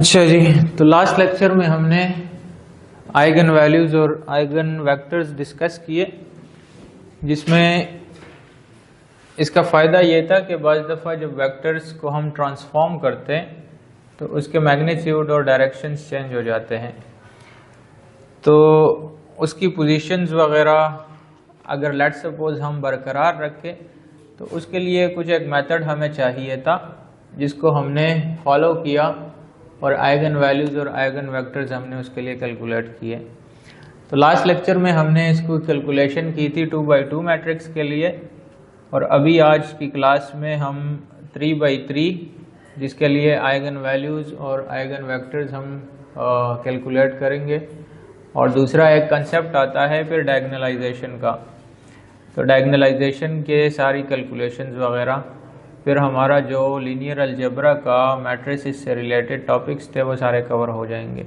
अच्छा जी, तो last lecture में हमने आइगन वैल्यूज़ और आइगन वेक्टर्स डिस्कस किए, जिसमें इसका फ़ायदा ये था कि बाज़ दफ़ा जब वेक्टर्स को हम ट्रांसफॉर्म करते हैं तो उसके मैग्नीट्यूड और डायरेक्शंस चेंज हो जाते हैं। तो उसकी पोजीशंस वगैरह अगर लेट सपोज हम बरकरार रखें तो उसके लिए कुछ एक मेथड हमें चाहिए था, जिसको हमने फॉलो किया और आइगन वैल्यूज़ और आइगन वेक्टर्स हमने उसके लिए कैलकुलेट किए। तो लास्ट लेक्चर में हमने इसको कैलकुलेशन की थी 2x2 मैट्रिक्स के लिए, और अभी आज की क्लास में हम 3x3 जिसके लिए आइगन वैल्यूज़ और आइगन वेक्टर्स हम कैलकुलेट करेंगे। और दूसरा एक कंसेप्ट आता है फिर डायगनलाइजेशन का। तो डायगनलाइजेशन के सारी कैलकुलेशंस वगैरह, फिर हमारा जो लीनियर अलजेब्रा का मैट्रिसेस से रिलेटेड टॉपिक्स थे वो सारे कवर हो जाएंगे।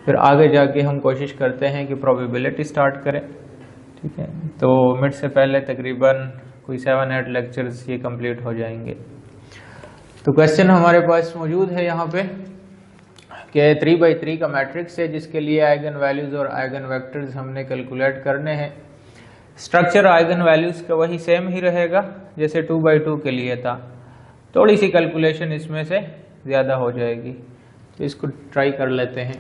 फिर आगे जाके हम कोशिश करते हैं कि प्रोबेबिलिटी स्टार्ट करें, ठीक है। तो मिड से पहले तकरीबन कोई 7-8 लेक्चर्स ये कंप्लीट हो जाएंगे। तो क्वेश्चन हमारे पास मौजूद है यहाँ पे कि 3x3 का मैट्रिक्स है जिसके लिए आइगन वैल्यूज़ और आइगन वेक्टर्स हमने कैलकुलेट करने हैं। स्ट्रक्चर आइगन वैल्यूज़ का वही सेम ही रहेगा जैसे 2x2 के लिए था, थोड़ी सी कैलकुलेशन इसमें से ज़्यादा हो जाएगी। तो इसको ट्राई कर लेते हैं।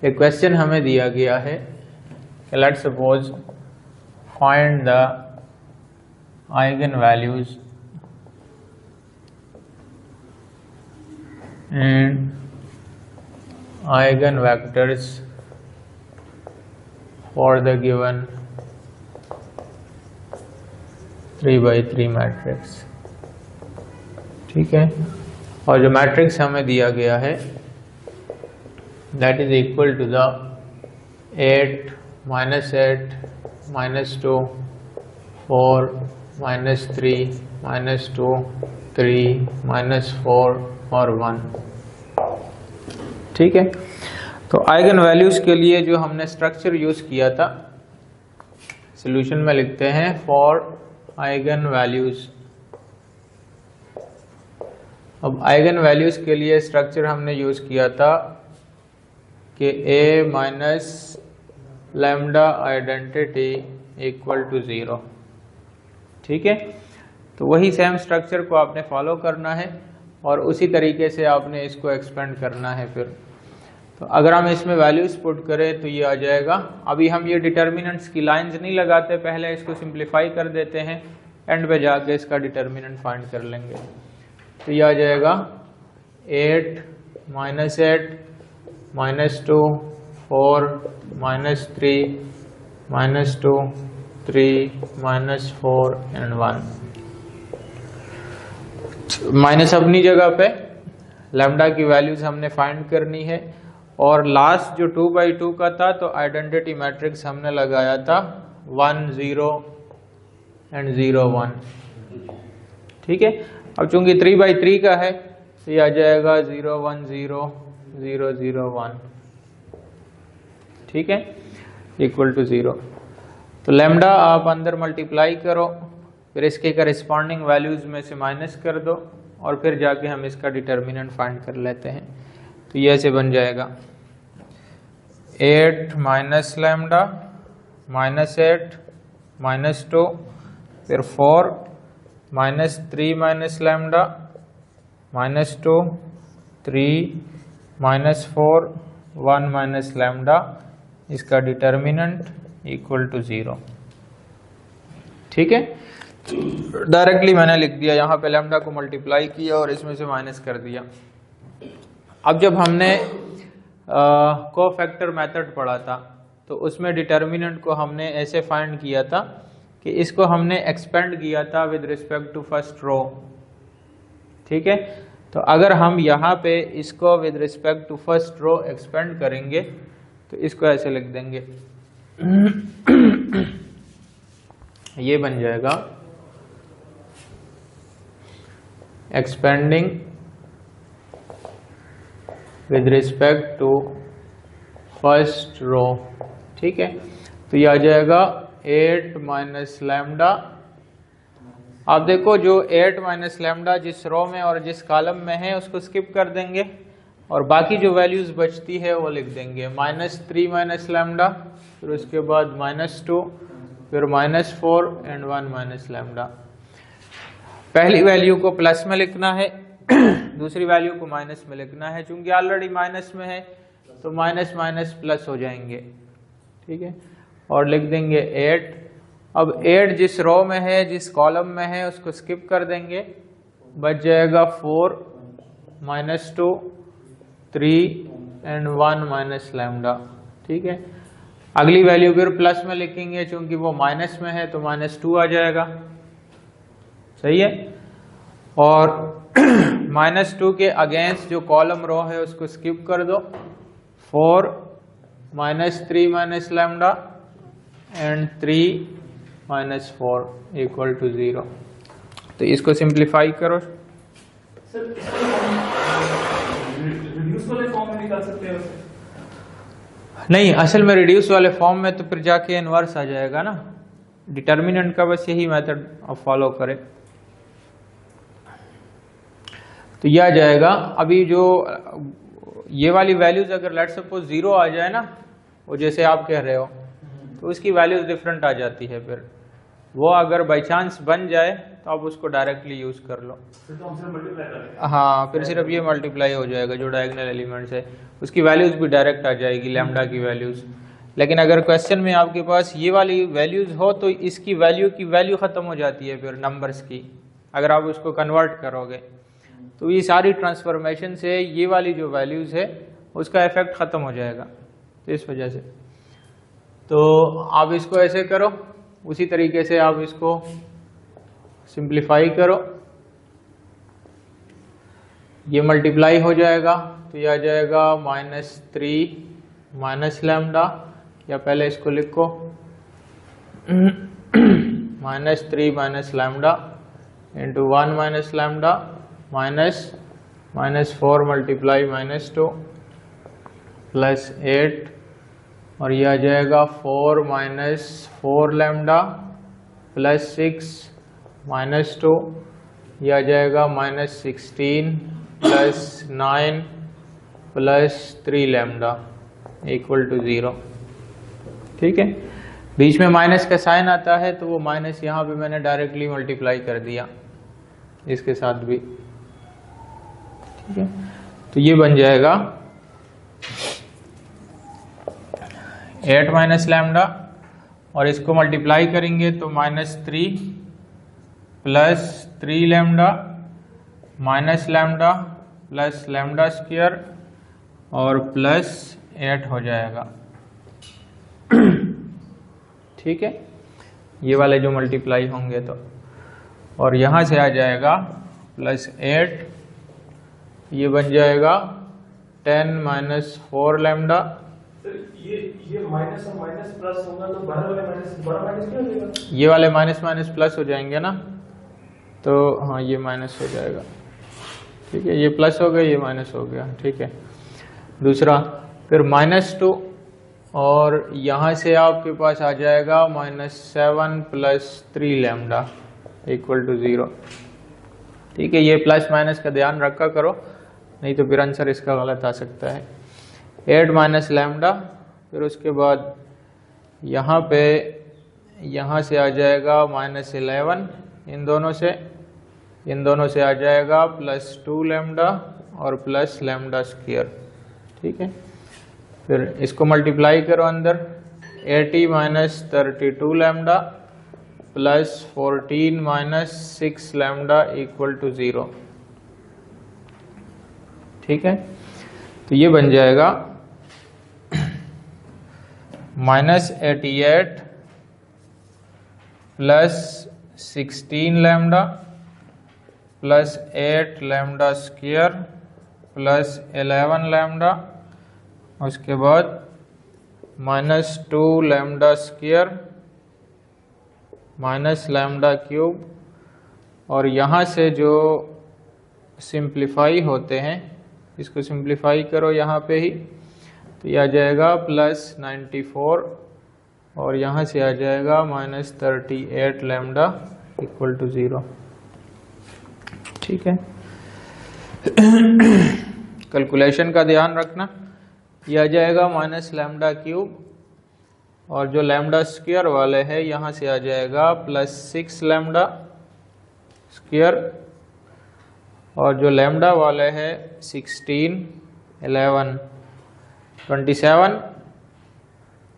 एक क्वेश्चन हमें दिया गया है कि let's suppose find the eigen values and eigen vectors for the given 3x3 matrix, ठीक है। और जो मैट्रिक्स हमें दिया गया है that is equal to the 8 -8 -2 4 -3 -2 3 -4 और 1, ठीक है। तो आइगन वैल्यूज़ के लिए जो हमने स्ट्रक्चर यूज़ किया था, सॉल्यूशन में लिखते हैं फॉर आइगन वैल्यूज़। अब आइगन वैल्यूज़ के लिए स्ट्रक्चर हमने यूज़ किया था कि A minus lambda identity equal to 0, ठीक है। तो वही सेम स्ट्रक्चर को आपने फॉलो करना है और उसी तरीके से आपने इसको एक्सपेंड करना है। फिर तो अगर हम इसमें वैल्यूज़ पुट करें तो ये आ जाएगा। अभी हम ये डिटर्मिनेंट्स की लाइंस नहीं लगाते, पहले इसको सिंप्लीफाई कर देते हैं, एंड पे जाके इसका डिटर्मिनेंट फाइंड कर लेंगे। तो ये आ जाएगा 8 -8 -2 4 -3 -2 3 -4 एंड 1। माइनस अपनी जगह पे, लैम्डा की वैल्यूज हमने फाइंड करनी है। और लास्ट जो 2x2 का था तो आइडेंटिटी मैट्रिक्स हमने लगाया था 1 0 एंड 0 1, ठीक है। अब चूंकि 3x3 का है तो ये आ जाएगा 0 1 0 0 0 1, ठीक है, इक्वल टू 0। तो लैम्डा आप अंदर मल्टीप्लाई करो, फिर इसके करस्पॉन्डिंग वैल्यूज़ में से माइनस कर दो और फिर जाके हम इसका डिटर्मिनेंट फाइंड कर लेते हैं। तो ये ऐसे बन जाएगा 8 माइनस लैम्डा -8 -2 फिर 4 -3 लैम्डा -2 3 -4 1 लैम्डा, इसका डिटर्मिनेंट इक्वल टू 0, ठीक है। डायरेक्टली मैंने लिख दिया, यहाँ पे लैम्डा को मल्टीप्लाई किया और इसमें से माइनस कर दिया। अब जब हमने कोफैक्टर मेथड पढ़ा था तो उसमें डिटर्मिनेंट को हमने ऐसे फाइंड किया था कि इसको हमने एक्सपेंड किया था with respect to first row, ठीक है। तो अगर हम यहाँ पे इसको with respect to first row expand करेंगे तो इसको ऐसे लिख देंगे, ये बन जाएगा expanding with respect to first row, ठीक है। तो ये आ जाएगा 8 माइनस लैम्डा। आप देखो जो 8 माइनस लैम्डा जिस रो में और जिस कॉलम में है उसको स्किप कर देंगे, और बाकी जो वैल्यूज बचती है वो लिख देंगे -3 माइनस लैम्डा, फिर उसके बाद -2, फिर -4 एंड 1 माइनस लैम्डा। पहली वैल्यू को प्लस में लिखना है, दूसरी वैल्यू को माइनस में लिखना है। चूंकि ऑलरेडी माइनस में है तो माइनस माइनस प्लस हो जाएंगे, ठीक है। और लिख देंगे 8। अब 8 जिस रो में है, जिस कॉलम में है, उसको स्किप कर देंगे, बच जाएगा 4 -2 3 एंड 1 माइनस लैम्डा, ठीक है। अगली वैल्यू फिर प्लस में लिखेंगे, चूंकि वो माइनस में है तो -2 आ जाएगा, सही है। और -2 के अगेंस्ट जो कॉलम रो है उसको स्किप कर दो, 4 -3 minus lambda and 3 -4 equal to 0। तो इसको सिंप्लीफाई करो। सर रिड्यूस वाले फॉर्म में निकाल सकते हैं उसे? नहीं, असल में रिड्यूस वाले फॉर्म में तो फिर जाके इनवर्स आ जाएगा ना। डिटर्मिनेंट का बस यही मेथड आप फॉलो करें तो यह आ जाएगा। अभी जो ये वाली वैल्यूज अगर लेट सपोज 0 आ जाए ना, वो जैसे आप कह रहे हो, तो उसकी वैल्यूज डिफरेंट आ जाती है। फिर वो अगर बाई चांस बन जाए तो आप उसको डायरेक्टली यूज कर लो। तो हम सिर्फ मल्टीप्लाई करेंगे। हाँ, फिर सिर्फ ये मल्टीप्लाई हो जाएगा, जो डायगोनल एलिमेंट्स है उसकी वैल्यूज भी डायरेक्ट आ जाएगी, लैम्डा की वैल्यूज। लेकिन अगर क्वेश्चन में आपके पास ये वाली वैल्यूज हो तो इसकी वैल्यू खत्म हो जाती है फिर नंबर्स की, अगर आप उसको कन्वर्ट करोगे तो ये सारी ट्रांसफॉर्मेशन से ये वाली जो वैल्यूज है उसका इफेक्ट खत्म हो जाएगा। तो इस वजह से तो आप इसको ऐसे करो, उसी तरीके से आप इसको सिंप्लीफाई करो, ये मल्टीप्लाई हो जाएगा तो ये आ जाएगा -3 माइनस लैम्डा, या पहले इसको लिखो -3 minus lambda into 1 minus lambda -4 multiply -2 plus 8, और ये आ जाएगा 4 -4 लैम्डा प्लस 6 -2, ये आ जाएगा -16 plus 9 plus 3 lambda equal to 0, ठीक है। बीच में माइनस का साइन आता है तो वो माइनस यहाँ पे मैंने डायरेक्टली मल्टीप्लाई कर दिया इसके साथ भी, ठीक है। तो ये बन जाएगा 8 माइनस लैम्डा, और इसको मल्टीप्लाई करेंगे तो -3 plus 3 lambda minus lambda plus lambda square और प्लस 8 हो जाएगा, ठीक है। ये वाले जो मल्टीप्लाई होंगे तो, और यहाँ से आ जाएगा +8, ये बन जाएगा 10 -4 लैम्डा। ये माइनस और माइनस प्लस होगा तो बाहर वाले माइनस बड़ा माइनस क्या हो जाएगा? ये वाले माइनस माइनस प्लस हो जाएंगे ना, तो हाँ ये माइनस हो जाएगा, ठीक है। ये प्लस हो गया, ये माइनस हो गया, ठीक है। दूसरा फिर -2, और यहाँ से आपके पास आ जाएगा -7 प्लस 3 लैम्डा इक्वल टू 0, ठीक है। ये प्लस माइनस का ध्यान रखा करो, नहीं तो फिर आंसर इसका गलत आ सकता है। 8 माइनस लैम्डा, फिर उसके बाद यहाँ पे यहाँ से आ जाएगा -11, इन दोनों से आ जाएगा +2 लैम्डा और प्लस लैम्डा स्क्वायर, ठीक है। फिर इसको मल्टीप्लाई करो अंदर, 80 -32 lambda plus 14 -6 lambda equal to 0, ठीक है। तो ये बन जाएगा -88 plus 16 lambda plus 8 lambda square plus 11 lambda, उसके बाद -2 lambda square minus lambda cube, और यहाँ से जो सिंप्लीफाई होते हैं इसको सिंप्लीफाई करो यहाँ पे ही, तो यह आ जाएगा +94, और यहाँ से आ जाएगा -38 लैम्डा इक्वल टू 0, ठीक है। कैलकुलेशन का ध्यान रखना। ये आ जाएगा माइनस लैम्डा क्यूब, और जो लैम्डा स्क्वायर वाले है यहाँ से आ जाएगा प्लस 6 लैम्डा स्क्वायर, और जो लैम्डा वाले है 16, 11, 27,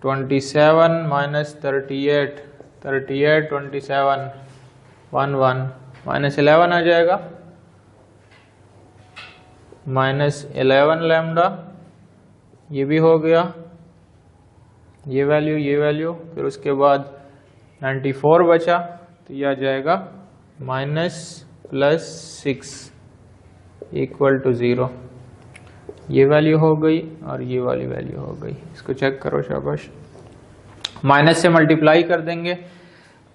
27 माइनस 38, 38, 27, 11 माइनस 11 आ जाएगा, माइनस 11 लैम्डा, ये भी हो गया, ये वैल्यू, फिर उसके बाद 94 बचा, तो ये आ जाएगा माइनस प्लस 6 इक्वल टू 0। ये वैल्यू हो गई और ये वाली वैल्यू हो गई। इसको चेक करो, शाबाश। माइनस से मल्टीप्लाई कर देंगे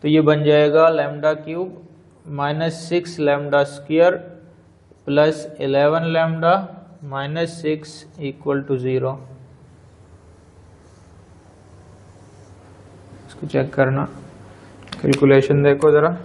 तो ये बन जाएगा lambda cube minus 6 lambda square plus 11 lambda minus 6 equal to 0। इसको चेक करना, कैलकुलेशन देखो जरा।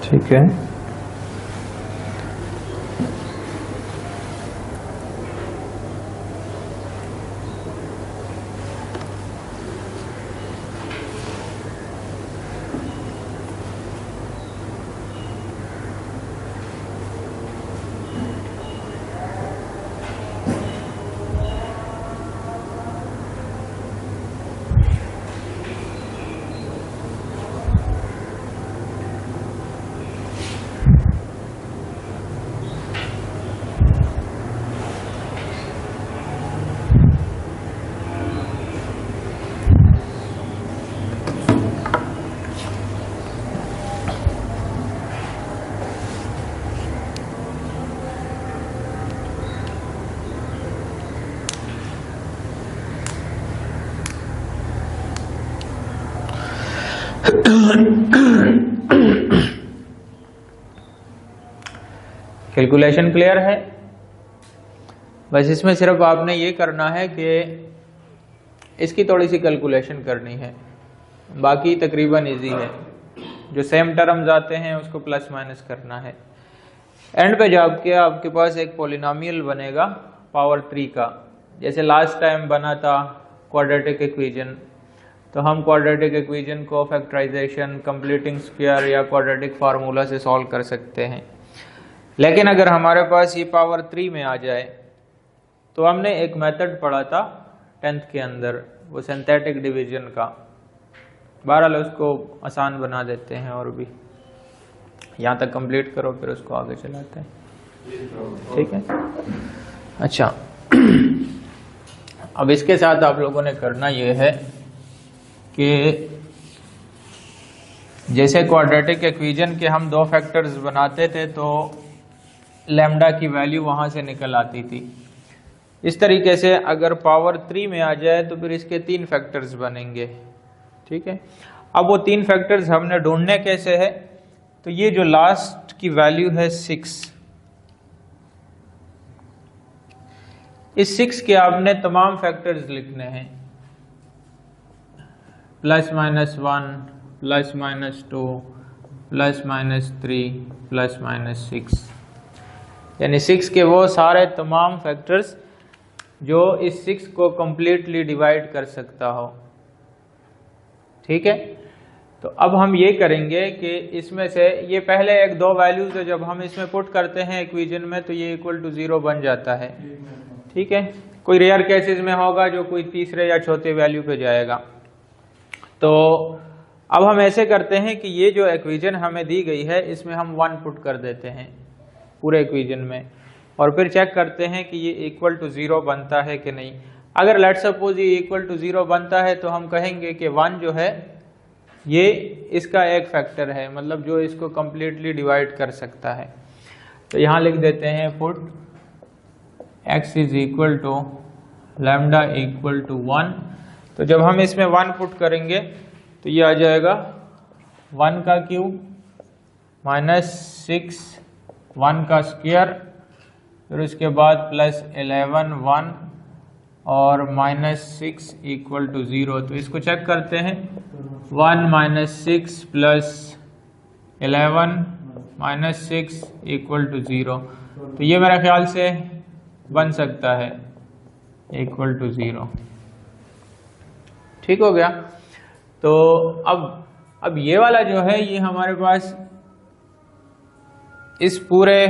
ठीक है, कैलकुलेशन क्लियर है। बस इसमें सिर्फ आपने ये करना है कि इसकी थोड़ी सी कैलकुलेशन करनी है, बाकी तकरीबन इजी है। जो सेम टर्म्स आते हैं उसको प्लस माइनस करना है। एंड पे जाके आपके पास एक पॉलिनोमियल बनेगा पावर 3 का, जैसे लास्ट टाइम बना था क्वाड्रेटिक इक्वेशन। तो हम क्वाड्रेटिक इक्वेशन को फैक्टराइजेशन, कंप्लीटिंग स्क्वायर या क्वाड्रेटिक फार्मूला से सॉल्व कर सकते हैं। लेकिन अगर हमारे पास ये पावर 3 में आ जाए तो हमने एक मेथड पढ़ा था 10th के अंदर, वो सिंथेटिक डिवीजन का। बहरहाल उसको आसान बना देते हैं और भी, यहाँ तक कंप्लीट करो फिर उसको आगे चलाते हैं, ठीक है। अच्छा, अब इसके साथ आप लोगों ने करना ये है कि जैसे क्वाड्रेटिक इक्वेशन के हम 2 फैक्टर्स बनाते थे तो लैम्डा की वैल्यू वहाँ से निकल आती थी। इस तरीके से अगर पावर 3 में आ जाए तो फिर इसके 3 फैक्टर्स बनेंगे, ठीक है। अब वो 3 फैक्टर्स हमने ढूंढने कैसे है, तो ये जो लास्ट की वैल्यू है 6, इस 6 के आपने तमाम फैक्टर्स लिखने हैं, plus minus 1, plus minus 2, plus minus 3, plus minus 6, यानी 6 के वो सारे तमाम फैक्टर्स जो इस 6 को कंप्लीटली डिवाइड कर सकता हो, ठीक है। तो अब हम ये करेंगे कि इसमें से ये पहले 1-2 वैल्यूज है, जब हम इसमें पुट करते हैं इक्वेशन में तो ये इक्वल टू 0 बन जाता है, ठीक है। कोई रेयर केसेस में होगा जो कोई तीसरे या चौथे वैल्यू पे जाएगा। तो अब हम ऐसे करते हैं कि ये जो इक्वेशन हमें दी गई है इसमें हम 1 पुट कर देते हैं पूरे इक्वेशन में, और फिर चेक करते हैं कि ये इक्वल टू 0 बनता है कि नहीं। अगर लेट्स सपोज ये इक्वल टू 0 बनता है तो हम कहेंगे कि 1 जो है ये इसका एक फैक्टर है, मतलब जो इसको कंप्लीटली डिवाइड कर सकता है। तो यहाँ लिख देते हैं put x is equal to lambda equal to 1। तो जब हम इसमें 1 पुट करेंगे तो ये आ जाएगा 1 का क्यूब -6 1 का स्क्वायर, फिर उसके बाद +11 1 और -6 इक्वल टू 0। तो इसको चेक करते हैं। 1 - 6 + 11 -6 इक्वल टू 0। तो ये मेरे ख्याल से बन सकता है इक्वल टू 0। ठीक हो गया। तो अब ये वाला जो है ये हमारे पास इस पूरे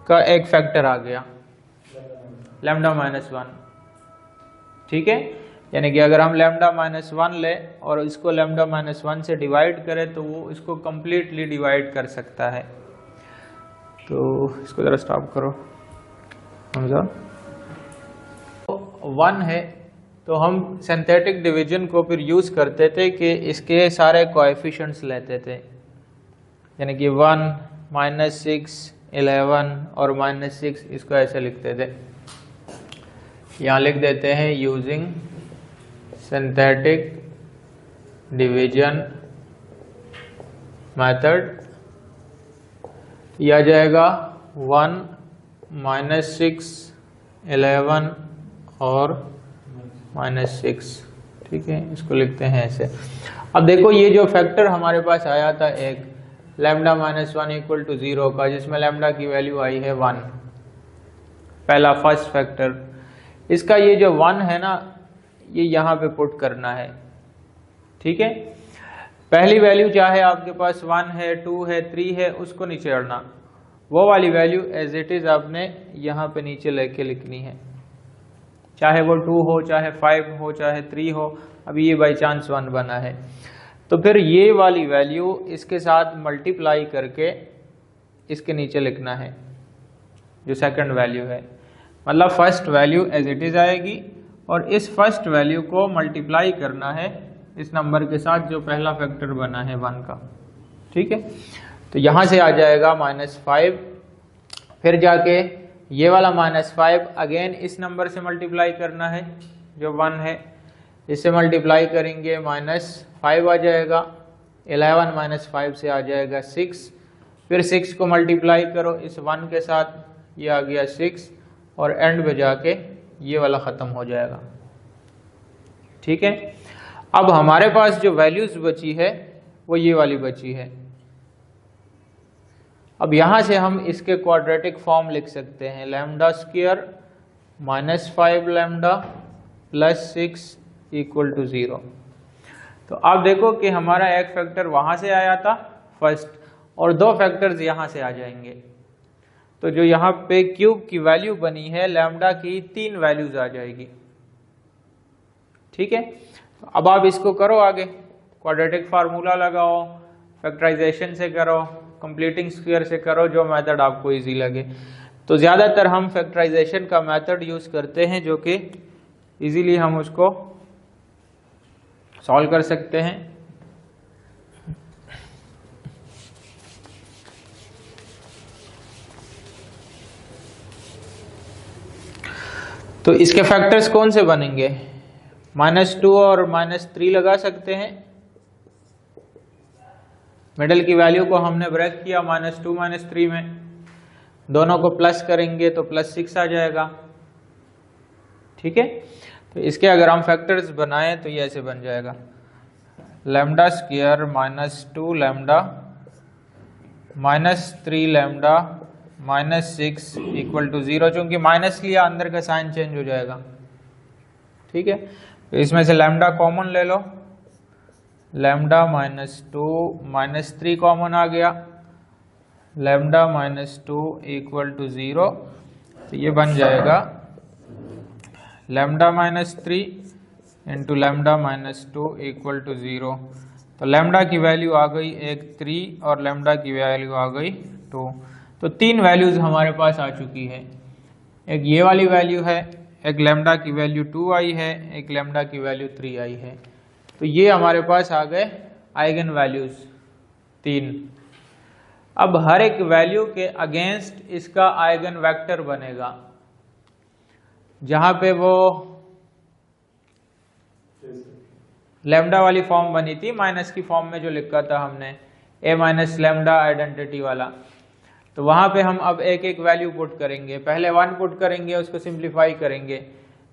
का एक फैक्टर आ गया λ-1। ठीक है, यानी कि अगर हम λ-1 ले और इसको λ-1 से डिवाइड करें तो वो इसको कंप्लीटली डिवाइड कर सकता है। तो इसको जरा स्टॉप करो हमजा। 1 है तो हम सिंथेटिक डिवीजन को फिर यूज करते थे कि इसके सारे कोएफिशिएंट्स लेते थे, यानी कि 1 -6 11 और -6 इसको ऐसे लिखते थे। यहाँ लिख देते हैं यूजिंग सिंथेटिक डिवीजन मेथड। यह आ जाएगा 1 -6 11 और -6। ठीक है, इसको लिखते हैं ऐसे। अब देखो ये जो फैक्टर हमारे पास आया था एक λ-1 इक्वल टू 0 का, जिसमें लैम्डा की वैल्यू आई है 1, पहला फर्स्ट फैक्टर। इसका ये जो 1 है ना, ये यहाँ पे पुट करना है। ठीक है, पहली वैल्यू चाहे आपके पास 1 है 2 है 3 है, उसको नहीं छेड़ना, वो वाली वैल्यू एज इट इज आपने यहाँ पे नीचे लेके लिखनी है, चाहे वो 2 हो, चाहे 5 हो, चाहे 3 हो। अभी ये बाई चांस 1 बना है, तो फिर ये वाली वैल्यू इसके साथ मल्टीप्लाई करके इसके नीचे लिखना है जो सेकंड वैल्यू है। मतलब first value as it is आएगी और इस फर्स्ट वैल्यू को मल्टीप्लाई करना है इस नंबर के साथ जो पहला फैक्टर बना है 1 का। ठीक है, तो यहाँ से आ जाएगा -5, फिर जाके ये वाला -5 अगेन इस नंबर से मल्टीप्लाई करना है जो 1 है, इससे मल्टीप्लाई करेंगे -5 आ जाएगा, 11 - 5 से आ जाएगा 6, फिर 6 को मल्टीप्लाई करो इस 1 के साथ, ये आ गया 6 और एंड में जाके ये वाला ख़त्म हो जाएगा। ठीक है, अब हमारे पास जो वैल्यूज बची है वो ये वाली बची है। अब यहाँ से हम इसके क्वाड्रेटिक फॉर्म लिख सकते हैं, λ² -5 λ + 6 इक्वल टू 0। तो आप देखो कि हमारा एक फैक्टर वहाँ से आया था फर्स्ट, और 2 फैक्टर्स यहाँ से आ जाएंगे। तो जो यहाँ पे क्यूब की वैल्यू बनी है लैम्डा की 3 वैल्यूज आ जाएगी। ठीक है, अब आप इसको करो आगे, क्वाड्रेटिक फार्मूला लगाओ, फैक्टराइजेशन से करो, कंप्लीटिंग स्क्वायर से करो, जो मेथड आपको इजी लगे। तो ज़्यादातर हम फैक्टराइजेशन का मेथड यूज़ करते हैं जो कि इजीली हम उसको सॉल्व कर सकते हैं। तो इसके फैक्टर्स कौन से बनेंगे? -2 और -3 लगा सकते हैं। मिडल की वैल्यू को हमने ब्रेक किया -2 -3 में, दोनों को प्लस करेंगे तो +6 आ जाएगा। ठीक है, तो इसके अगर हम फैक्टर्स बनाएं तो ये ऐसे बन जाएगा λ² -2 λ -3 λ -6 इक्वल टू 0। चूंकि माइनस लिया अंदर का साइन चेंज हो जाएगा। ठीक है, तो इसमें से लैम्डा कॉमन ले लो, λ -2 -3 कॉमन आ गया, λ -2 इक्वल टू 0। तो ये बन जाएगा λ -3 इंटू λ -2 इक्वल टू 0। तो लैम्डा की वैल्यू आ गई एक 3 और लैम्डा की वैल्यू आ गई 2। तो 3 वैल्यूज हमारे पास आ चुकी है, एक ये वाली वैल्यू है, एक लैम्डा की वैल्यू 2 आई है, एक लैम्डा की वैल्यू 3 आई है। तो ये हमारे पास आ गए आइगन वैल्यूज 3। अब हर एक वैल्यू के अगेंस्ट इसका आइगन वेक्टर बनेगा, जहां पे वो लैम्डा वाली फॉर्म बनी थी, माइनस की फॉर्म में जो लिखा था हमने ए माइनस लैम्डा आइडेंटिटी वाला, तो वहां पे हम अब एक एक वैल्यू पुट करेंगे। पहले 1 पुट करेंगे, उसको सिंप्लीफाई करेंगे,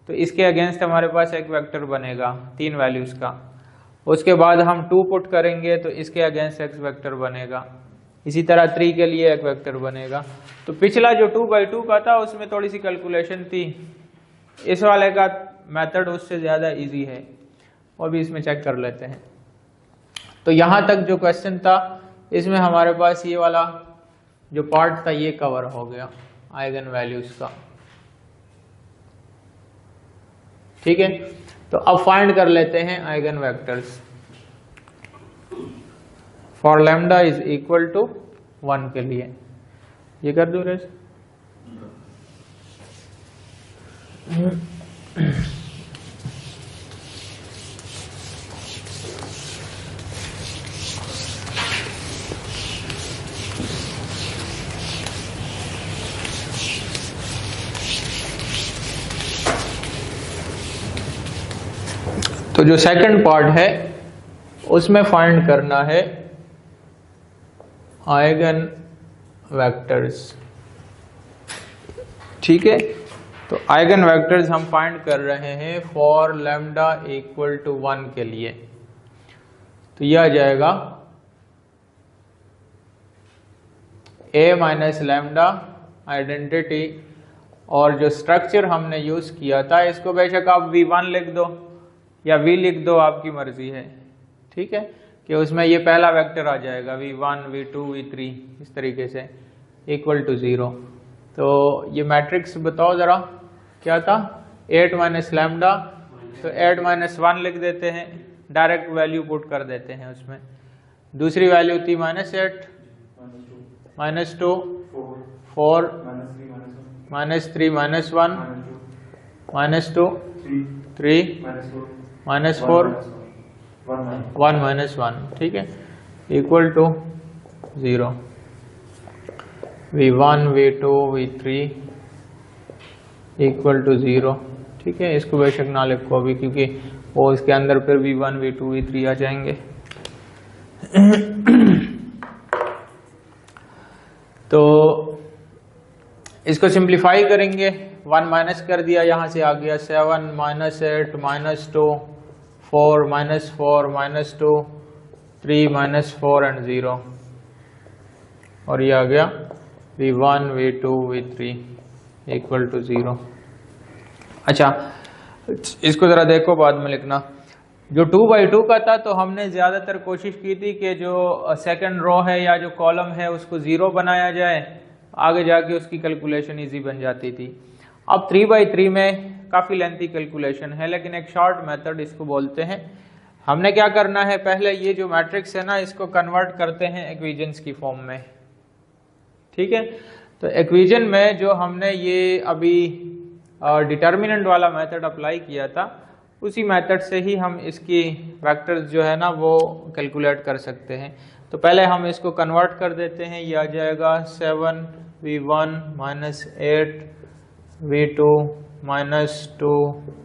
तो इसके अगेंस्ट हमारे पास एक वेक्टर बनेगा 3 वैल्यूज का। उसके बाद हम 2 पुट करेंगे तो इसके अगेंस्ट एक वेक्टर बनेगा। इसी तरह 3 के लिए एक वेक्टर बनेगा। तो पिछला जो 2x2 का था उसमें थोड़ी सी कैलकुलेशन थी, इस वाले का मेथड उससे ज्यादा इजी है, और भी इसमें चेक कर लेते हैं। तो यहां तक जो क्वेश्चन था इसमें हमारे पास ये वाला जो पार्ट था ये कवर हो गया आइगन वैल्यूज का। ठीक है, तो अब फाइंड कर लेते हैं eigen vectors for lambda is equal to 1 के लिए। ये कर दो रेस। तो जो सेकंड पार्ट है उसमें फाइंड करना है आइगन वेक्टर्स। ठीक है, तो आइगन वेक्टर्स हम फाइंड कर रहे हैं फॉर लैम्डा इक्वल टू 1 के लिए। तो यह आ जाएगा ए माइनस लैम्डा आइडेंटिटी, और जो स्ट्रक्चर हमने यूज किया था इसको बेशक आप V1 लिख दो या V लिख दो, आपकी मर्जी है। ठीक है, कि उसमें ये पहला वेक्टर आ जाएगा V1 V2 V3 इस तरीके से इक्वल टू 0। तो ये मैट्रिक्स बताओ जरा क्या था, 8 माइनस लैम्डा, तो 8 माइनस 1 लिख देते हैं, डायरेक्ट वैल्यू पुट कर देते हैं उसमें। दूसरी वैल्यू थी -8 -2 4 -3 -1 -2 3 -4 1 -1। ठीक है, equal to 0। V1 V2 V3 equal to 0। ठीक है, इसको बेशक ना लिखो अभी, क्योंकि वो इसके अंदर फिर V1 V2 V3 आ जाएंगे। तो इसको सिंप्लीफाई करेंगे, 1 माइनस कर दिया, यहां से आ गया 7 -8 -2 4 -4 -2 3 -4 एंड 0, और ये आ गया V1 V2 V3 equal to 0। अच्छा, इसको जरा देखो, बाद में लिखना। जो 2x2 का था तो हमने ज्यादातर कोशिश की थी कि जो सेकंड रो है या जो कॉलम है उसको 0 बनाया जाए, आगे जाके उसकी कैलकुलेशन इजी बन जाती थी। अब 3x3 में काफी लेंथी कैलकुलेशन है, लेकिन एक शॉर्ट मेथड इसको बोलते हैं। हमने क्या करना है, पहले ये जो मैट्रिक्स है ना इसको कन्वर्ट करते हैं इक्वेशंस की फॉर्म में। ठीक है, तो इक्वेशन में जो हमने ये अभी डिटर्मिनेंट वाला मेथड अप्लाई किया था, उसी मेथड से ही हम इसकी वेक्टर्स जो है ना वो कैलकुलेट कर सकते हैं। तो पहले हम इसको कन्वर्ट कर देते हैं, ये आ जाएगा 7 V1 -8 V2 -2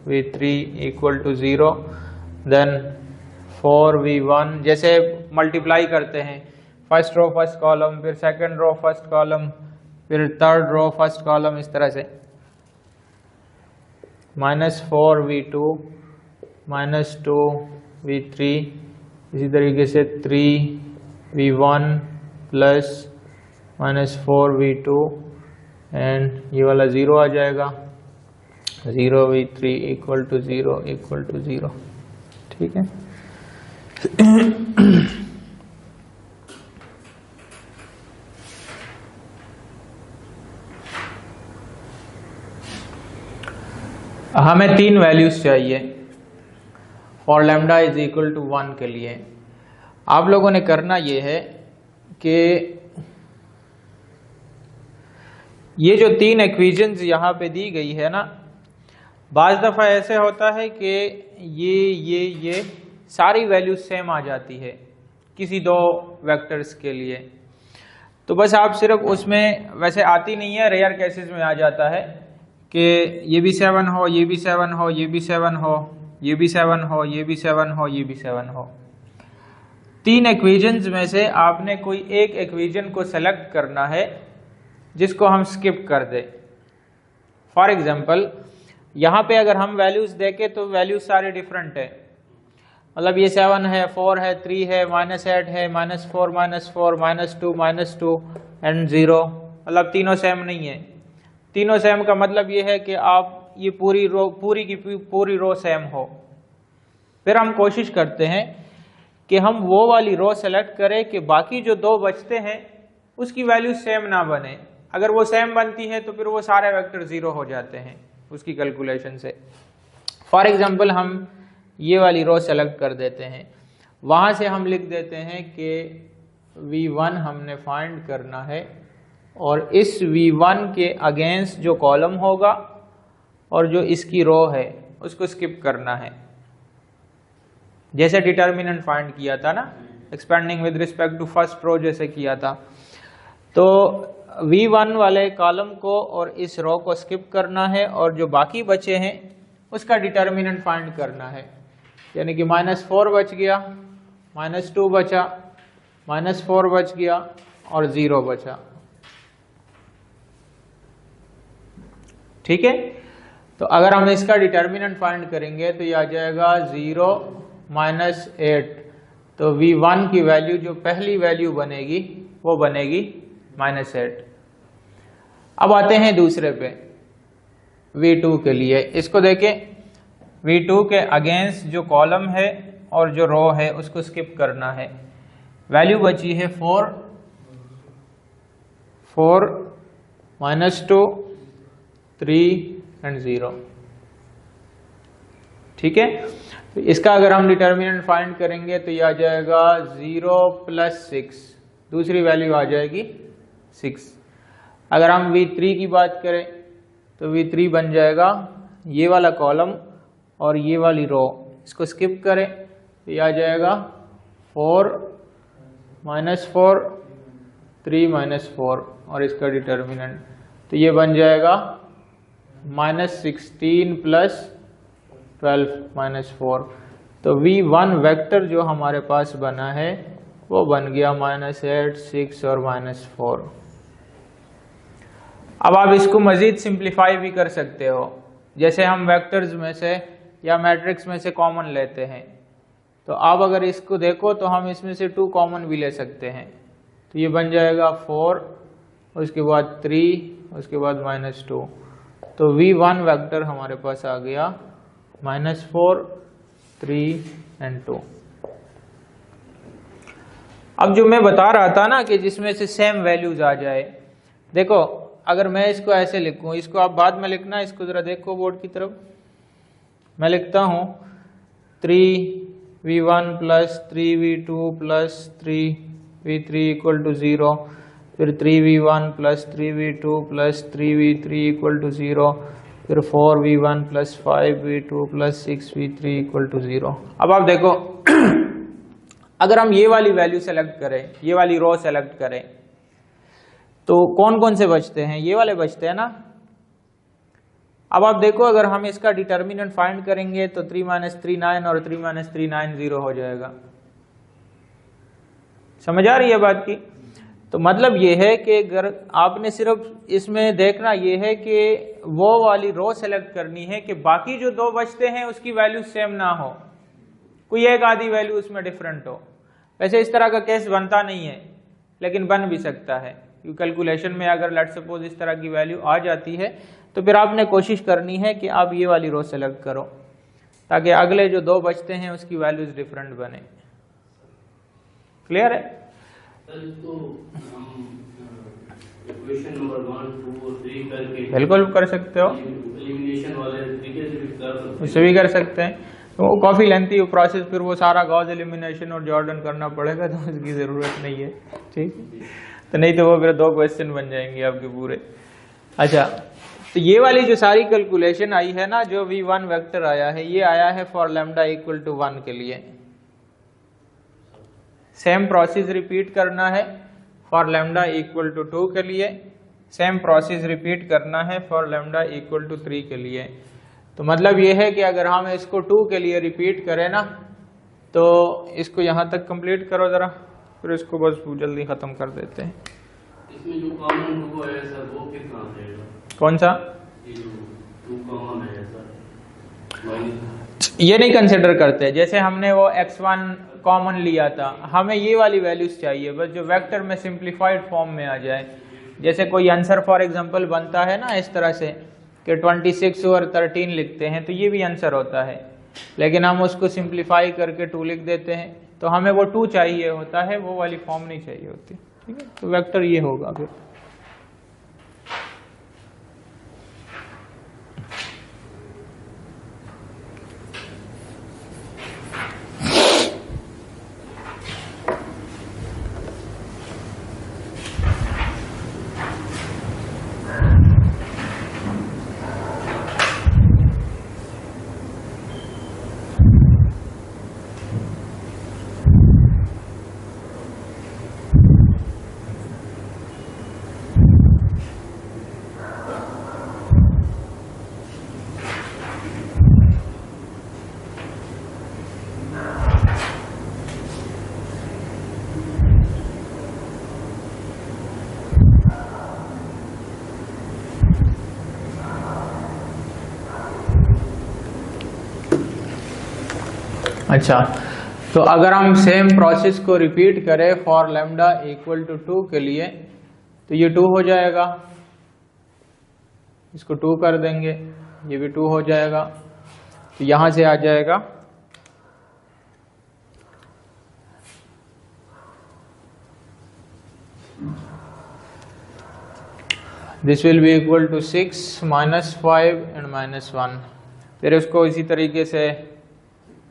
V3 equal to 0। Then 4 V1, जैसे मल्टीप्लाई करते हैं, फर्स्ट रो फर्स्ट कॉलम, फिर सेकंड रो फर्स्ट कॉलम, फिर थर्ड रो फर्स्ट कॉलम, इस तरह से -4 V2 -2 V3, इसी तरीके से 3 V1 प्लस -4 V2, एंड ये वाला 0 आ जाएगा, 0 V3 equal to 0 equal to 0। ठीक है, हमें 3 वैल्यूज चाहिए for lambda is equal to 1 के लिए। आप लोगों ने करना ये है कि ये जो 3 इक्वेशंस यहाँ पे दी गई है ना, बाज दफा ऐसे होता है कि ये सारी वैल्यूज सेम आ जाती है किसी 2 वेक्टर्स के लिए। तो बस आप सिर्फ उसमें, वैसे आती नहीं है, रेयर केसेस में आ जाता है कि ये भी 7 हो, ये भी 7 हो, ये भी 7 हो, ये भी 7 हो, ये भी 7 हो, ये भी 7 हो। 3 इक्वेशंस में से आपने कोई एक इक्वेशन को सेलेक्ट करना है जिसको हम स्किप कर दें। फॉर एग्जाम्पल यहां पे अगर हम वैल्यूज देखें तो वैल्यूज सारे डिफरेंट है, मतलब ये 7 है, 4 है, 3 है, -8 है, -4, -4, -2 एंड 0, मतलब तीनों सेम नहीं है। तीनों सेम का मतलब ये है कि आप ये पूरी की पूरी रो सेम हो। फिर हम कोशिश करते हैं कि हम वो वाली रो सेलेक्ट करें कि बाकी जो 2 बचते हैं उसकी वैल्यू सेम ना बने। अगर वो सेम बनती है तो फिर वो सारे वेक्टर 0 हो जाते हैं उसकी कैलकुलेशन से। फॉर एग्जाम्पल हम ये वाली रो सेलेक्ट कर देते हैं, वहां से हम लिख देते हैं कि V1 हमने फाइंड करना है और इस V1 के अगेंस्ट जो कॉलम होगा और जो इसकी रो है उसको स्किप करना है, जैसे डिटर्मिनेंट फाइंड किया था ना, expanding with respect to first row जैसे किया था। तो V1 वाले कॉलम को और इस रो को स्किप करना है और जो बाकी बचे हैं उसका डिटर्मिनेंट फाइंड करना है, यानी कि -4 बच गया, -2 बचा, -4 बच गया और 0 बचा। ठीक है, तो अगर हम इसका डिटर्मिनेंट फाइंड करेंगे तो ये आ जाएगा 0 -8, तो V1 की वैल्यू जो पहली वैल्यू बनेगी वो बनेगी -8। अब आते हैं दूसरे पे, V2 के लिए। इसको देखें, V2 के अगेंस्ट जो कॉलम है और जो रो है उसको स्किप करना है। वैल्यू बची है 4, -2, 3 एंड 0। ठीक है, तो इसका अगर हम डिटर्मिनेंट फाइंड करेंगे तो ये आ जाएगा 0 + 6, दूसरी वैल्यू आ जाएगी 6। अगर हम V3 की बात करें तो V3 बन जाएगा ये वाला कॉलम और ये वाली रो, इसको स्किप करें तो ये आ जाएगा 4 -4, 3 -4 और इसका डिटर्मिनेंट, तो ये बन जाएगा -16 + 12 -4। तो V1 वेक्टर जो हमारे पास बना है वो बन गया -8, 6 और -4। अब आप इसको मजीद सिंप्लीफाई भी कर सकते हो, जैसे हम वेक्टर्स में से या मैट्रिक्स में से कॉमन लेते हैं, तो आप अगर इसको देखो तो हम इसमें से 2 कॉमन भी ले सकते हैं, तो ये बन जाएगा 4, उसके बाद 3, उसके बाद -2। तो V1 वेक्टर हमारे पास आ गया -4, 3 एंड 2। अब जो मैं बता रहा था ना कि जिसमें से सेम वैल्यूज आ जाए, देखो अगर मैं इसको ऐसे लिखूं, इसको आप बाद में लिखना, इसको जरा देखो बोर्ड की तरफ। मैं लिखता हूं 3V1 + 3V2 + 3V3 = 0, फिर 3V1 + 3V2 + 3V3 = 0, फिर 4V1 + 5V2 + 6V3 = 0। अब आप देखो अगर हम ये वाली वैल्यू सेलेक्ट करें, ये वाली रो सेलेक्ट करें, तो कौन कौन से बचते हैं? ये वाले बचते हैं ना। अब आप देखो अगर हम इसका डिटर्मिनेंट फाइंड करेंगे तो 3 - 3 9 और 3 - 3 9 0 हो जाएगा। समझ आ रही है बात की? तो मतलब ये है कि अगर आपने सिर्फ इसमें देखना ये है कि वो वाली रो सेलेक्ट करनी है कि बाकी जो 2 बचते हैं उसकी वैल्यू सेम ना हो, कोई एक आधी वैल्यू उसमें डिफरेंट हो। वैसे इस तरह का केस बनता नहीं है, लेकिन बन भी सकता है, क्योंकि कैलकुलेशन में अगर लेट्स सपोज इस तरह की वैल्यू आ जाती है तो फिर आपने कोशिश करनी है कि आप ये वाली रो सेलेक्ट करो ताकि अगले जो 2 बचते हैं उसकी वैल्यूज डिफरेंट बने। क्लियर है? बिल्कुल कर सकते हो, उससे भी कर सकते हैं। तो वो काफ़ी लेंथी प्रोसेस, फिर वो सारा गॉस एलिमिनेशन और जॉर्डन करना पड़ेगा, तो उसकी ज़रूरत नहीं है। ठीक, तो नहीं तो वो फिर 2 क्वेश्चन बन जाएंगे आपके पूरे। अच्छा, तो ये वाली जो सारी कैलकुलेशन आई है ना, जो V1 वेक्टर आया है, ये आया है फॉर लैम्डा = 1 के लिए। सेम प्रोसेस रिपीट करना है फॉर लैम्डा = 2 के लिए, सेम प्रोसेस रिपीट करना है फॉर लैम्डा = 3 के लिए। तो मतलब ये है कि अगर हम इसको 2 के लिए रिपीट करें ना, तो इसको यहाँ तक कंप्लीट करो ज़रा, फिर इसको बस जल्दी ख़त्म कर देते हैं। इसमें जो कॉमन 2 है सर, वो फिर कहाँ से आएगा? कौन सा? ये जो 2 कॉमन है सर, ये नहीं कंसिडर करते। जैसे हमने वो x1 कॉमन लिया था, हमें ये वाली वैल्यूज चाहिए बस जो वेक्टर में सिंप्लीफाइड फॉर्म में आ जाए। जैसे कोई आंसर फॉर एग्जांपल बनता है ना इस तरह से कि 26 और 13 लिखते हैं, तो ये भी आंसर होता है, लेकिन हम उसको सिंप्लीफाई करके 2 लिख देते हैं, तो हमें वो 2 चाहिए होता है, वो वाली फॉर्म नहीं चाहिए होती। ठीक है, तो वेक्टर ये होगा फिर। अच्छा, तो अगर हम सेम प्रोसेस को रिपीट करें फॉर लैम्डा इक्वल टू 2 के लिए, तो ये 2 हो जाएगा, इसको 2 कर देंगे, ये भी 2 हो जाएगा, तो यहां से आ जाएगा this will be equal to 6 -5 and -1। फिर उसको इसी तरीके से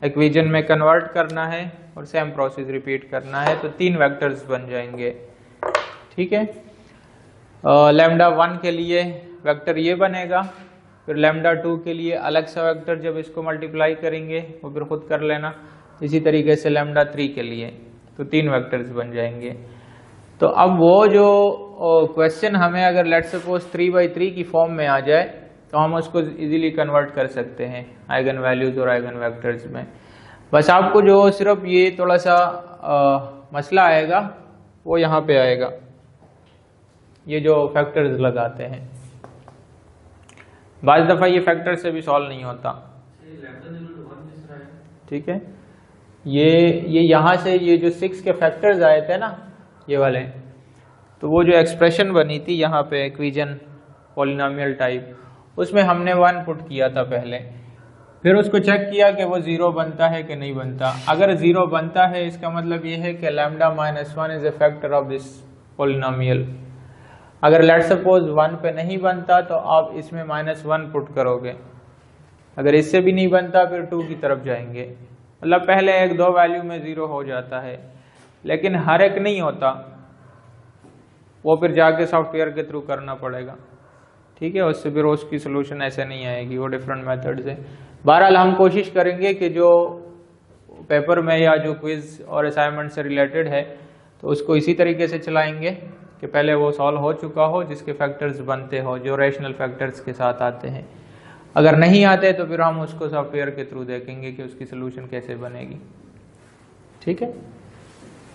इक्वेशन में कन्वर्ट करना है और सेम प्रोसेस रिपीट करना है, तो 3 वेक्टर्स बन जाएंगे। ठीक है, लैम्डा 1 के लिए वेक्टर ये बनेगा, फिर लैम्डा 2 के लिए अलग सा वेक्टर, जब इसको मल्टीप्लाई करेंगे वो फिर खुद कर लेना। इसी तरीके से लैम्डा 3 के लिए, तो 3 वेक्टर्स बन जाएंगे। तो अब वो जो क्वेश्चन हमें अगर लेट्स सपोज 3/3 की फॉर्म में आ जाए, तो हम उसको इजीली कन्वर्ट कर सकते हैं आइगन वैल्यूज और आइगन वेक्टर्स में। बस आपको जो सिर्फ ये थोड़ा सा मसला आएगा वो यहाँ पे आएगा, ये जो फैक्टर्स लगाते हैं, बाज़ दफ़ा ये फैक्टर से भी सॉल्व नहीं होता। ठीक है, ये यहाँ से ये जो 6 के फैक्टर्स आए थे ना, ये वाले, तो वो जो एक्सप्रेशन बनी थी यहाँ पे इक्वेशन पॉलिनोमियल टाइप, उसमें हमने 1 पुट किया था पहले, फिर उसको चेक किया कि वो 0 बनता है कि नहीं बनता। अगर 0 बनता है, इसका मतलब ये है कि lambda -1 is a factor of this polynomial. अगर लेट सपोज 1 पे नहीं बनता, तो आप इसमें -1 पुट करोगे। अगर इससे भी नहीं बनता, फिर 2 की तरफ जाएंगे। मतलब पहले 1-2 वैल्यू में 0 हो जाता है, लेकिन हर एक नहीं होता, वो फिर जाके सॉफ्टवेयर के थ्रू करना पड़ेगा। ठीक है, उससे फिर उसकी सोल्यूशन ऐसे नहीं आएगी, वो डिफरेंट मेथड से। बहरहाल हम कोशिश करेंगे कि जो पेपर में या जो क्विज और असाइनमेंट से रिलेटेड है, तो उसको इसी तरीके से चलाएंगे कि पहले वो सॉल्व हो चुका हो, जिसके फैक्टर्स बनते हो, जो रेशनल फैक्टर्स के साथ आते हैं। अगर नहीं आते तो फिर हम उसको सॉफ्टवेयर के थ्रू देखेंगे कि उसकी सोल्यूशन कैसे बनेगी। ठीक है,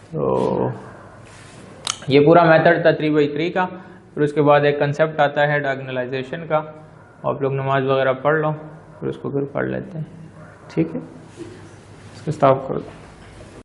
तो ये पूरा मेथड था 3/3 का। फिर उसके बाद एक कंसेप्ट आता है डायगोनलाइजेशन का, आप लोग नमाज वगैरह पढ़ लो, फिर उसको फिर पढ़ लेते हैं। ठीक है, इसको स्टॉप कर दो।